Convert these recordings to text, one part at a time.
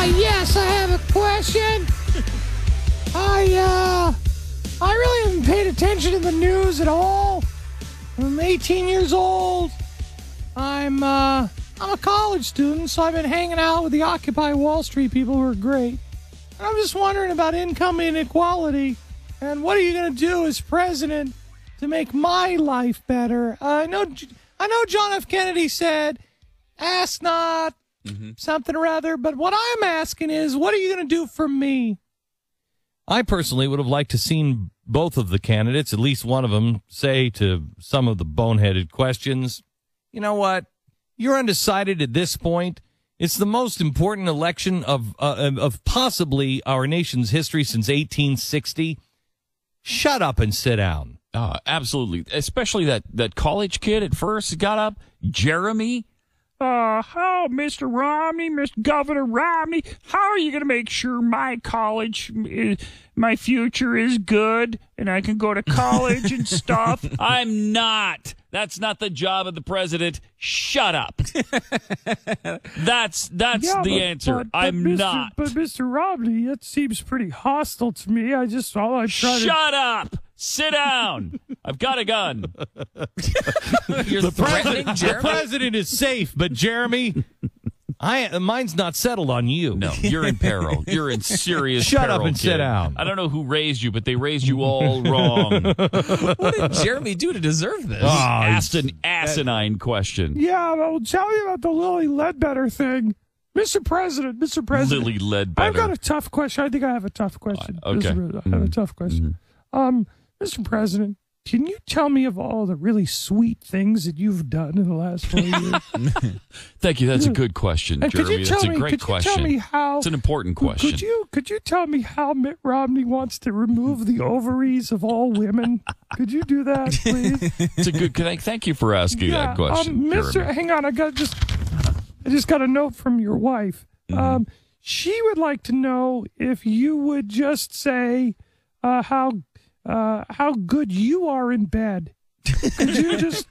Yes, I have a question. I really haven't paid attention to the news at all. I'm 18 years old. I'm a college student, so I've been hanging out with the Occupy Wall Street people who are great. And I'm just wondering about income inequality and what are you going to do as president to make my life better? I know John F. Kennedy said, ask not, something or other, but what I'm asking is, what are you going to do for me? I personally would have liked to seen both of the candidates, at least one of them, say to some of the boneheaded questions, you know what, you're undecided at this point. It's the most important election of possibly our nation's history since 1860. Shut up and sit down. Absolutely. Especially that college kid at first got up, Jeremy. How, Mr. Romney, Mr. Governor Romney, how are you going to make sure my college, my future is good and I can go to college and stuff? I'm not. That's not the job of the president. Shut up. That's the answer. I'm not. But Mr. Romney, it seems pretty hostile to me. Shut up. Sit down. I've got a gun. You're threatening Jeremy? The president is safe, but Jeremy, mine's not settled on you. No, you're in peril. You're in serious peril. Shut up and sit down. I don't know who raised you, but they raised you all wrong. What did Jeremy do to deserve this? Asked an asinine question. Yeah, I'll tell you about the Lily Ledbetter thing. Mr. President. Lily Ledbetter. I've got a tough question. I think I have a tough question. Okay. I have a tough question. Mr. President, can you tell me of all the really sweet things that you've done in the last 4 years? Thank you. That's a good question, Jeremy. That's a great question. Tell me how? It's an important question. Could you tell me how Mitt Romney wants to remove the ovaries of all women? Could you do that, please? It's a good. Thank you for asking that question, Jeremy. Hang on. I just got a note from your wife. She would like to know if you would just say how good you are in bed. Could you just...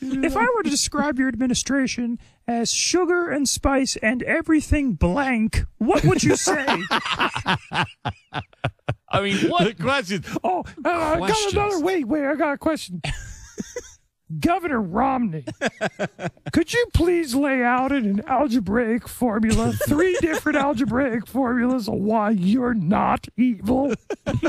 If I were to describe your administration as sugar and spice and everything blank, what would you say? I mean, what? The question. Oh, I got another... Wait, I got a question. Governor Romney, could you please lay out in an algebraic formula 3 different algebraic formulas of why you're not evil? That's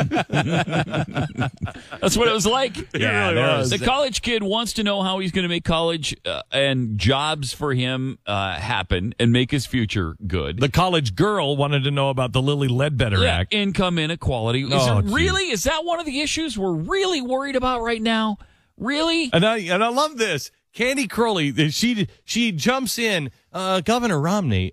what it was like. Yeah, it was. The college kid wants to know how he's going to make college and jobs for him happen and make his future good. The college girl wanted to know about the Lily Ledbetter Act. Income inequality. Is that one of the issues we're really worried about right now? Really? And I love this. Candy Crowley, she jumps in. Governor Romney,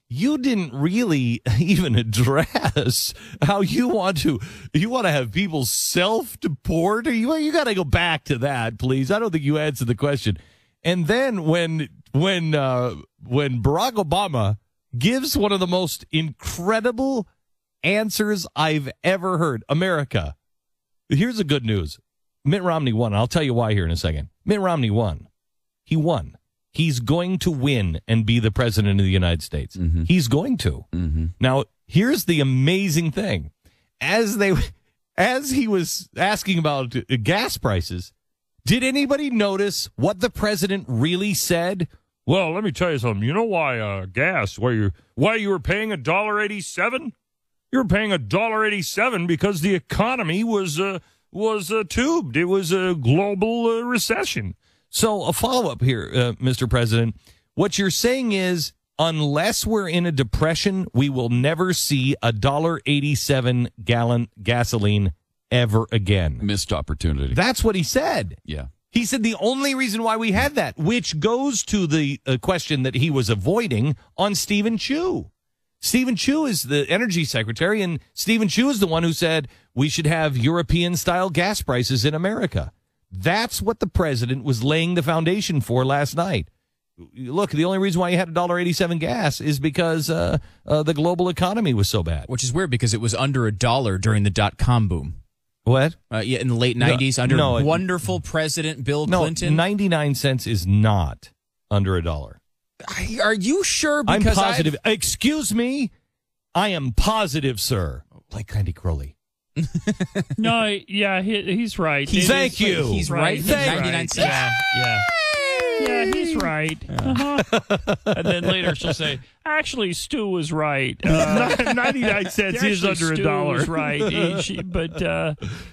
you didn't really even address how you want to have people self-deport. You got to go back to that, please. I don't think you answered the question. And then when Barack Obama gives one of the most incredible answers I've ever heard, America, here's the good news. Mitt Romney won. I'll tell you why here in a second. Mitt Romney won. He won. He's going to win and be the president of the United States. Mm-hmm. He's going to. Mm-hmm. Now, here's the amazing thing. As he was asking about gas prices, did anybody notice what the president really said? Well, let me tell you something. You know why why you were paying $1.87? You were paying $1.87 because the economy was tubed. It was a global recession. So a follow-up here, Mr. President. What you're saying is, unless we're in a depression, we will never see $1.87 gallon gasoline ever again. Missed opportunity. That's what he said. Yeah. He said the only reason why we had that, which goes to the question that he was avoiding on Stephen Chu. Stephen Chu is the energy secretary, and Stephen Chu is the one who said we should have European-style gas prices in America. That's what the president was laying the foundation for last night. Look, the only reason why you had $1.87 gas is because the global economy was so bad. Which is weird because it was under $1 during the dot-com boom. What? Yeah, in the late 90s under wonderful President Bill Clinton. 99 cents is not under $1. Are you sure? Because I'm positive. Excuse me? I am positive, sir. Like Candy Crowley. No, yeah, he's right. Thank you. He's right. He's 99 right. cents. Yeah, he's right. Uh-huh. And then later she'll say, actually, Stu was right. 99 cents is under Stu $1. was right.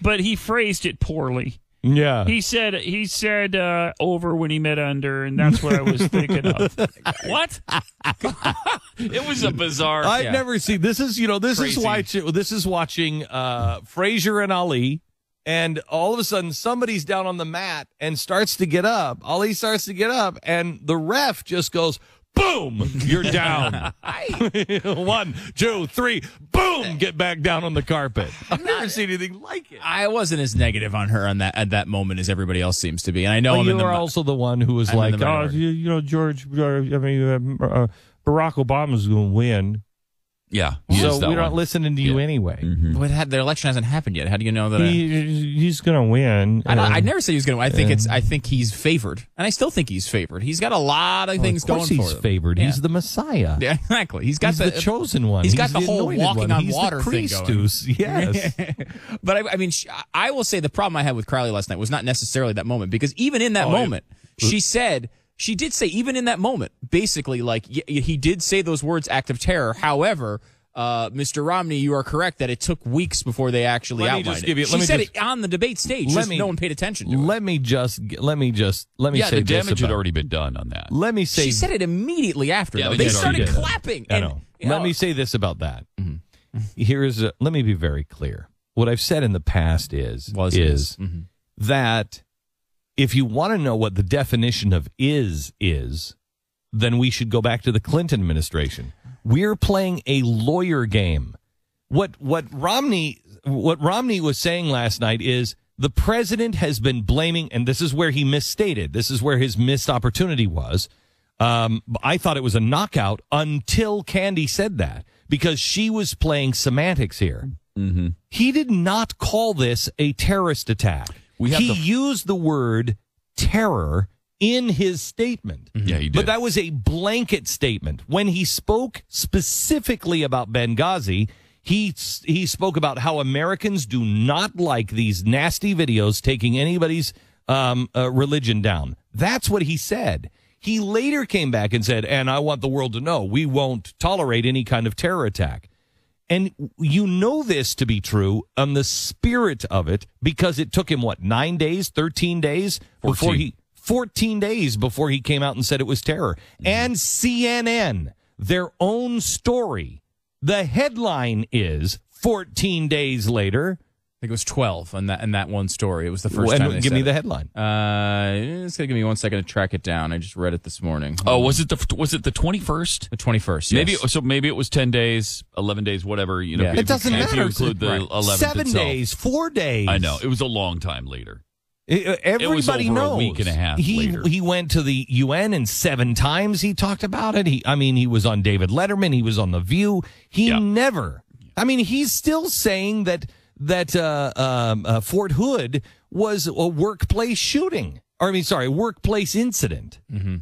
But he phrased it poorly. Yeah. He said over when he meant under, and that's what I was thinking of. What? It was a bizarre. I've never seen this. Is Crazy. this is watching Frazier and Ali, and all of a sudden somebody's down on the mat and starts to get up. Ali starts to get up, and the ref just goes, boom, you're down. 1, 2, 3, boom, get back down on the carpet. I've never seen anything like it. I wasn't as negative on her at that moment as everybody else seems to be, and I know you were also the one who was like, "Oh, George, Barack Obama's going to win." Yeah. So we're not listening to you anyway. Mm-hmm. But the election hasn't happened yet. How do you know that? He's going to win. I'd never say he's going to win. I think he's favored, and I still think he's favored. He's got a lot of things going for him. He's favored. Yeah. He's the Messiah. Yeah, exactly. He's the chosen one. He's got the whole walking on he's water the thing going. Yes. But I mean, I will say the problem I had with Crowley last night was not necessarily that moment, because even in that moment, she did say, even in that moment, basically, like, he did say those words, act of terror. However, Mr. Romney, you are correct that it took weeks before they actually outlined it. She said it on the debate stage. No one paid attention to it. Let me say the damage had already been done on that. Let me say she said it immediately after. Yeah, they started clapping. I know. Let me say this about that. Mm-hmm. Let me be very clear. What I've said in the past is that if you want to know what the definition of is, then we should go back to the Clinton administration. We're playing a lawyer game. What Romney was saying last night is the president has been blaming, and this is where he misstated. This is where his missed opportunity was. I thought it was a knockout until Candy said that, because she was playing semantics here. Mm-hmm. He did not call this a terrorist attack. He used the word terror in his statement. Yeah, he did. But that was a blanket statement. When he spoke specifically about Benghazi, he spoke about how Americans do not like these nasty videos taking anybody's religion down. That's what he said. He later came back and said, and I want the world to know, we won't tolerate any kind of terror attack. And you know this to be true on the spirit of it, because it took him, 9 days, 13 days? 14 days before he came out and said it was terror. And CNN, their own story, the headline is 14 days later. I think it was 12 in that one story. It was the first time they Give said me the it. headline. It's going to give me 1 second to track it down. I just read it this morning. Oh, was it the 21st? The 21st, yes. Maybe it was 10 days, 11 days, whatever. Yeah. It doesn't matter. If you include the 11th 7 itself. days, 4 days. I know. It was a long time later. Everybody it was over knows. A week and a half later. He went to the UN, and 7 times he talked about it. He was on David Letterman. He was on The View. Never. I mean, he's still saying that Fort Hood was a workplace shooting. Workplace incident. Mm-hmm.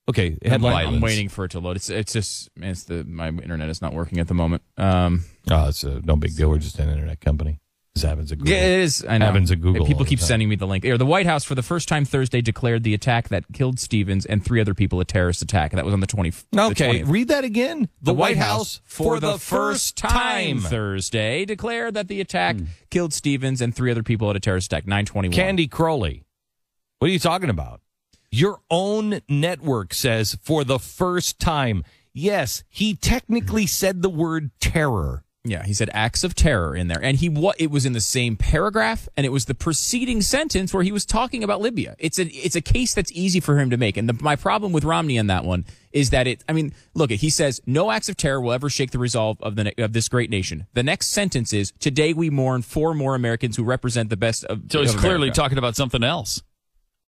Okay, headline. I'm waiting for it to load. My internet is not working at the moment. It's no big deal. We're just an internet company. This happens at Google. Yeah, it is. I know. Happens at Google. People keep sending me the link. The White House, for the first time Thursday, declared the attack that killed Stevens and 3 other people a terrorist attack. That was on the 20th. Okay, read that again. The White House, for the first time Thursday, declared that the attack killed Stevens and 3 other people at a terrorist attack. 9/21. Candy Crowley, what are you talking about? Your own network says for the first time. Yes, he technically said the word terror. Yeah, he said acts of terror in there. And it was in the same paragraph, and it was the preceding sentence where he was talking about Libya. It's a case that's easy for him to make. And my problem with Romney on that one is that look, he says, no acts of terror will ever shake the resolve of this great nation. The next sentence is, today we mourn 4 more Americans who represent the best of So he's clearly America. talking about something else.